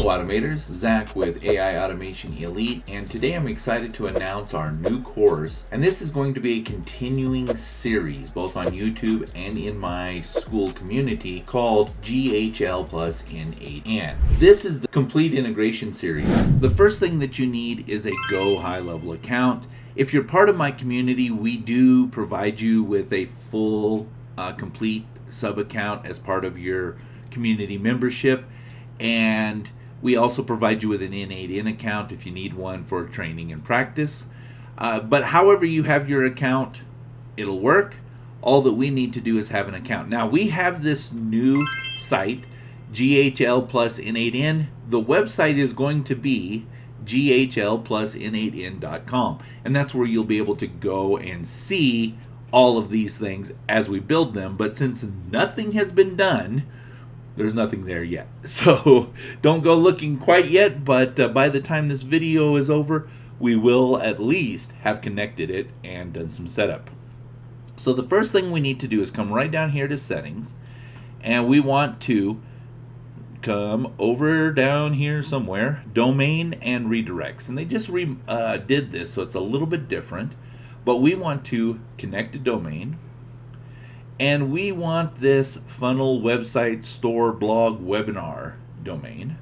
Hello Automators, Zach with AI Automation Elite, and today I'm excited to announce our new course, and this is going to be a continuing series both on YouTube and in my school community called GHL plus N8N. This is the complete integration series. The first thing that you need is a Go high level account. If you're part of my community, we do provide you with a full complete sub account as part of your community membership. And we also provide you with an N8N account if you need one for training and practice. But however you have your account, it'll work. All that we need to do is have an account. Now we have this new site, GHL plus N8N. The website is going to be GHL+N8N.com. And that's where you'll be able to go and see all of these things as we build them. But since nothing has been done, there's nothing there yet. So don't go looking quite yet, but by the time this video is over, we will at least have connected it and done some setup. So the first thing we need to do is come right down here to settings, and we want to come over down here somewhere, domain and redirects. And they just did this, so it's a little bit different, but we want to connect a domain. And we want this funnel, website, store, blog, webinar domain.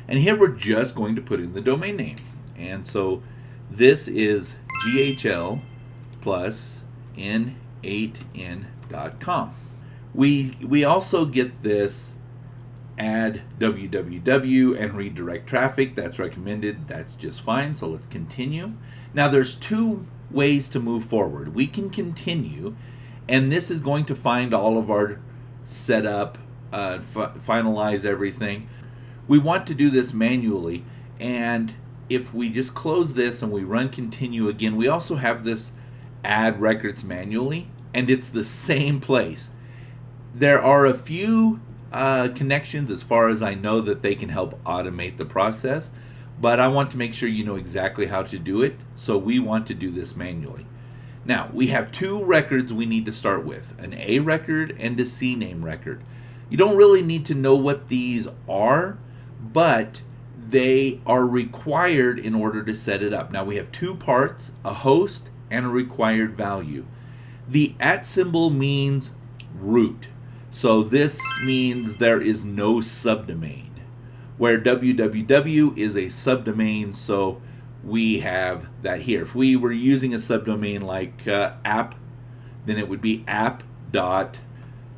And here we're just going to put in the domain name. And so this is GHL plus N8N.com. We also get this add www and redirect traffic. That's recommended. That's just fine. So let's continue. Now there's two ways to move forward. We can continue, and this is going to find all of our setup, finalize everything. We want to do this manually, and if we just close this and we run continue again, we also have this add records manually, and it's the same place. There are a few connections as far as I know that they can help automate the process, but I want to make sure you know exactly how to do it, so we want to do this manually. Now, we have two records we need to start with, an A record and a C name record. You don't really need to know what these are, but they are required in order to set it up. Now, we have two parts, a host and a required value. The @ symbol means root. So this means there is no subdomain, where www is a subdomain, so we have that here. If we were using a subdomain like app, then it would be app dot,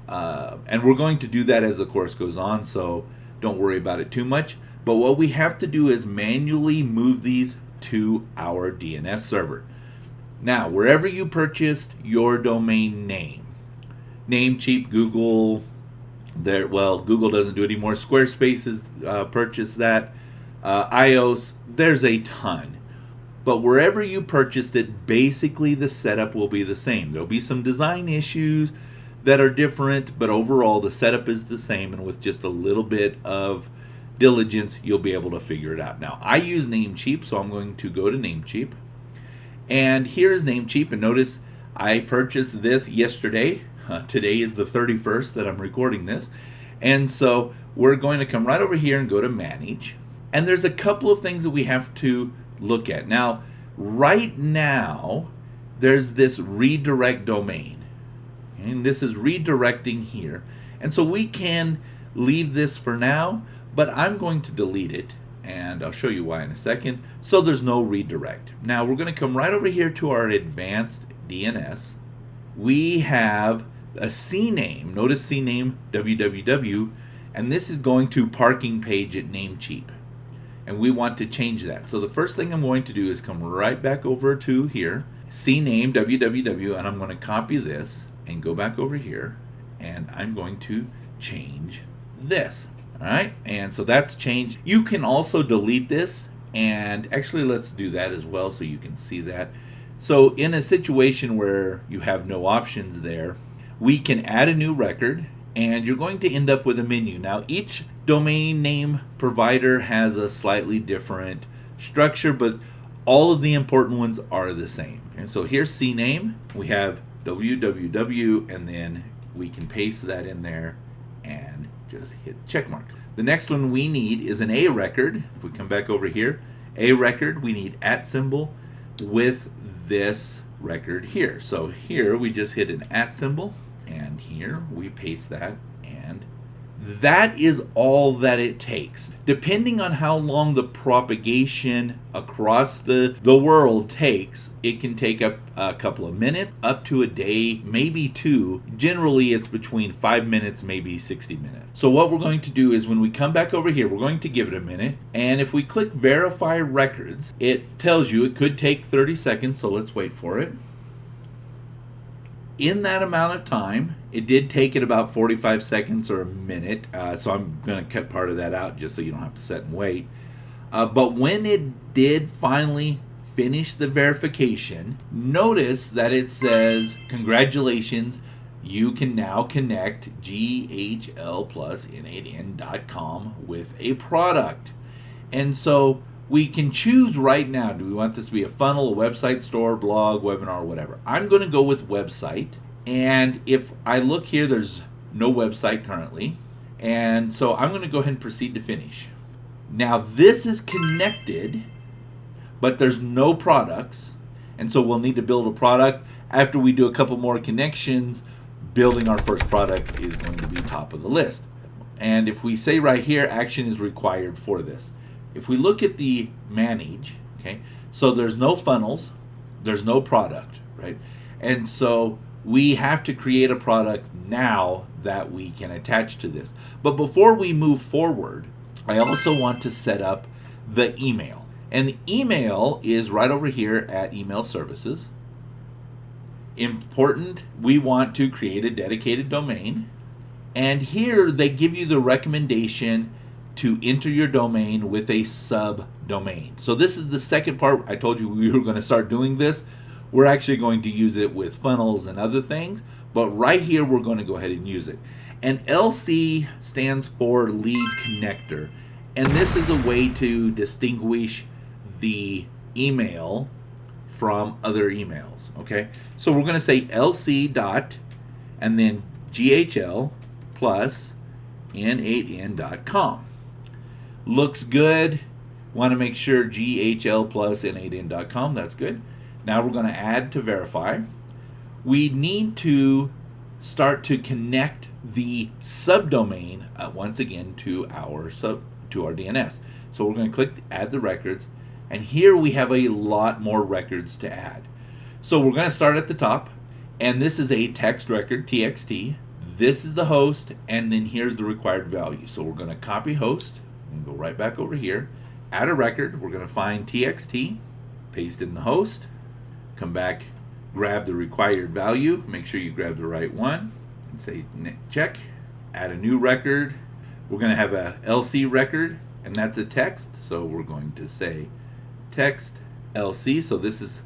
and we're going to do that as the course goes on, so don't worry about it too much. But what we have to do is manually move these to our DNS server. Now, wherever you purchased your domain name, Namecheap, Google, Google doesn't do it anymore. Squarespace has purchased that. iOS, there's a ton. But wherever you purchased it, basically the setup will be the same. There'll be some design issues that are different, but overall the setup is the same, and with just a little bit of diligence, you'll be able to figure it out. Now, I use Namecheap, so I'm going to go to Namecheap. And here's Namecheap, and notice I purchased this yesterday. Today is the 31st that I'm recording this. And so we're going to come right over here and go to Manage. And there's a couple of things that we have to look at. Now, right now, there's this redirect domain. And this is redirecting here. And so we can leave this for now, but I'm going to delete it. And I'll show you why in a second. So there's no redirect. Now, we're going to come right over here to our advanced DNS. We have a CNAME. Notice CNAME www. And this is going to parking page at Namecheap. And we want to change that. So the first thing I'm going to do is come right back over to here, CNAME www, and I'm going to copy this and go back over here, and I'm going to change this. All right, and so that's changed. You can also delete this, and actually let's do that as well so you can see that. So in a situation where you have no options there, we can add a new record, and you're going to end up with a menu. Now, each domain name provider has a slightly different structure, but all of the important ones are the same. And so here's CNAME. We have www, and then we can paste that in there and just hit check mark. The next one we need is an A record. If we come back over here, A record, we need @ symbol with this record here. So here we just hit an @ symbol, and here we paste that, and that is all that it takes. Depending on how long the propagation across the world takes, it can take up a couple of minutes, up to a day, maybe 2. Generally, it's between 5 minutes, maybe 60 minutes. So what we're going to do is when we come back over here, we're going to give it a minute. And if we click Verify Records, it tells you it could take 30 seconds, so let's wait for it. In that amount of time, it did take it about 45 seconds or a minute, so I'm going to cut part of that out just so you don't have to sit and wait. But when it did finally finish the verification, notice that it says, congratulations, you can now connect GHL plus N8N.com with a product. And so we can choose right now, do we want this to be a funnel, a website, store, blog, webinar, whatever. I'm going to go with website. And if I look here, there's no website currently. And so I'm going to go ahead and proceed to finish. Now this is connected, but there's no products. And so we'll need to build a product. After we do a couple more connections, building our first product is going to be top of the list. And if we say right here, action is required for this. If we look at the manage, okay, so there's no funnels, there's no product, right? And so we have to create a product now that we can attach to this. But before we move forward, I also want to set up the email. And the email is right over here at email services. Important, we want to create a dedicated domain. And here they give you the recommendation to enter your domain with a subdomain. So this is the second part. I told you we were going to start doing this. We're actually going to use it with funnels and other things, but right here we're going to go ahead and use it. And LC stands for lead connector. And this is a way to distinguish the email from other emails, okay? So we're going to say LC dot and then GHL plus N8N.com. Looks good. Want to make sure GHL plus N8N.com. That's good. Now we're going to add to verify. We need to start to connect the subdomain once again to our DNS. So we're going to click add the records, and here we have a lot more records to add. So we're going to start at the top, and this is a text record, TXT. This is the host, and then here's the required value. So we're going to copy host and go right back over here, add a record. We're going to find TXT, paste in the host, come back, grab the required value, make sure you grab the right one, and say check, add a new record. We're going to have a LC record, and that's a text, so we're going to say text LC. So this is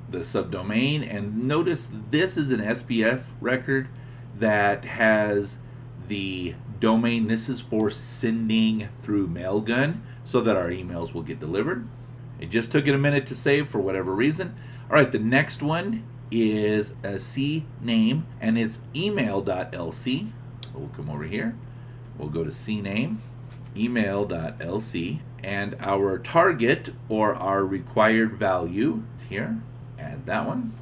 the subdomain, and notice this is an SPF record that has the domain. This is for sending through Mailgun so that our emails will get delivered. It just took it a minute to save for whatever reason. All right, the next one is a C name, and it's email.lc. So we'll come over here. We'll go to CNAME, email.lc, and our target or our required value is here. Add that one.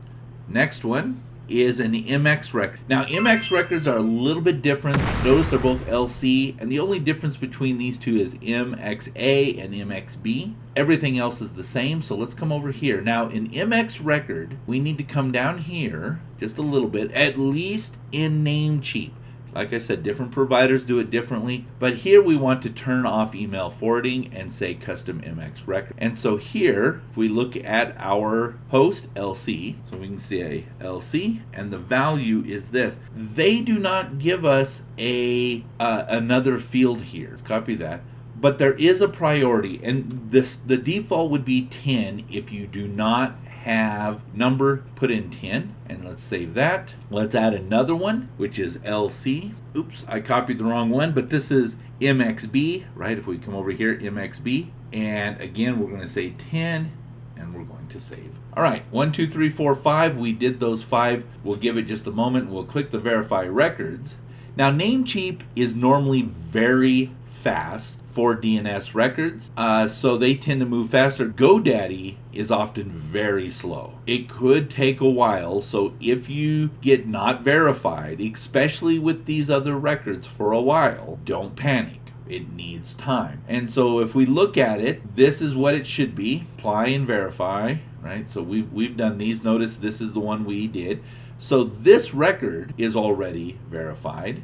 Next one is an MX record. Now, MX records are a little bit different. Notice they're both LC, and the only difference between these two is MXA and MXB. Everything else is the same, so let's come over here. Now, in MX record, we need to come down here just a little bit, at least in Namecheap. Like I said, different providers do it differently, but here we want to turn off email forwarding and say custom MX record. And so here, if we look at our host LC, so we can say LC, and the value is this. They do not give us another field here. Let's copy that. But there is a priority, and the default would be 10 if you do not have number put in 10, and let's save that. Let's add another one, which is LC. Oops, I copied the wrong one, but this is MXB, right? If we come over here, MXB, and again, we're going to say 10, and we're going to save. All right, 1, 2, 3, 4, 5. We did those 5. We'll give it just a moment. We'll click the verify records. Now, Namecheap is normally very fast for DNS records, so they tend to move faster. GoDaddy is often very slow. It could take a while, so if you get not verified, especially with these other records for a while, don't panic. It needs time. And so if we look at it, this is what it should be. Apply and verify, right? So we've done these. Notice this is the one we did. So this record is already verified.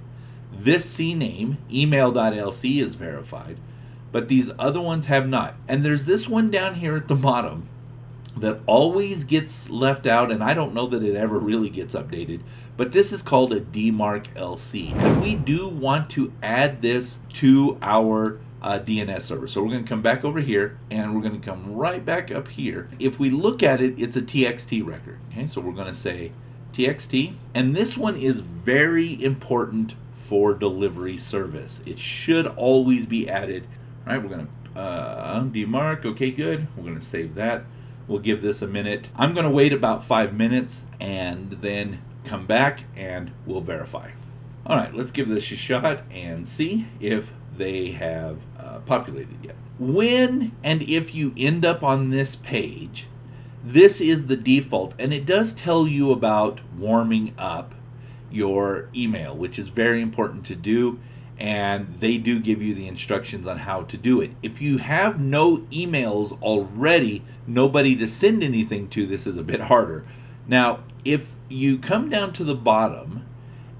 This CNAME, email.lc, is verified. But these other ones have not. And there's this one down here at the bottom that always gets left out, and I don't know that it ever really gets updated, but this is called a DMARC LC, and we do want to add this to our DNS server. So we're going to come back over here, and we're going to come right back up here. If we look at it, it's a TXT record. Okay, so we're going to say TXT, and this one is very important for delivery service. It should always be added. All right, we're going to DMARC. Okay, good. We're going to save that. We'll give this a minute. I'm going to wait about 5 minutes and then come back and we'll verify. All right, let's give this a shot and see if they have populated yet. When and if you end up on this page, this is the default, and it does tell you about warming up your email, which is very important to do, and they do give you the instructions on how to do it. If you have no emails already, nobody to send anything to, this is a bit harder. Now, if you come down to the bottom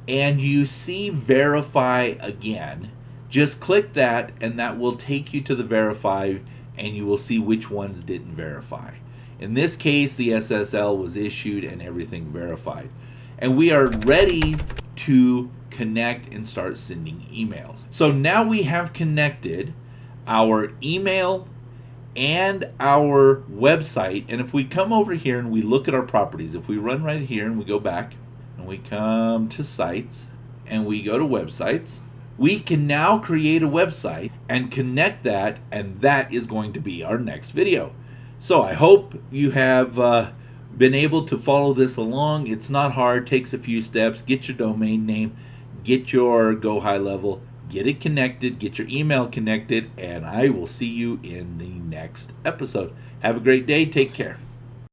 and you see verify again, just click that and that will take you to the verify, and you will see which ones didn't verify. In this case, the SSL was issued and everything verified. And we are ready to connect and start sending emails. So now we have connected our email and our website. And if we come over here and we look at our properties, if we run right here and we go back and we come to sites and we go to websites, we can now create a website and connect that, and that is going to be our next video. So I hope you have been able to follow this along. It's not hard, takes a few steps. Get your domain name, get your Go High Level, get it connected, get your email connected, and I will see you in the next episode. Have a great day. Take care.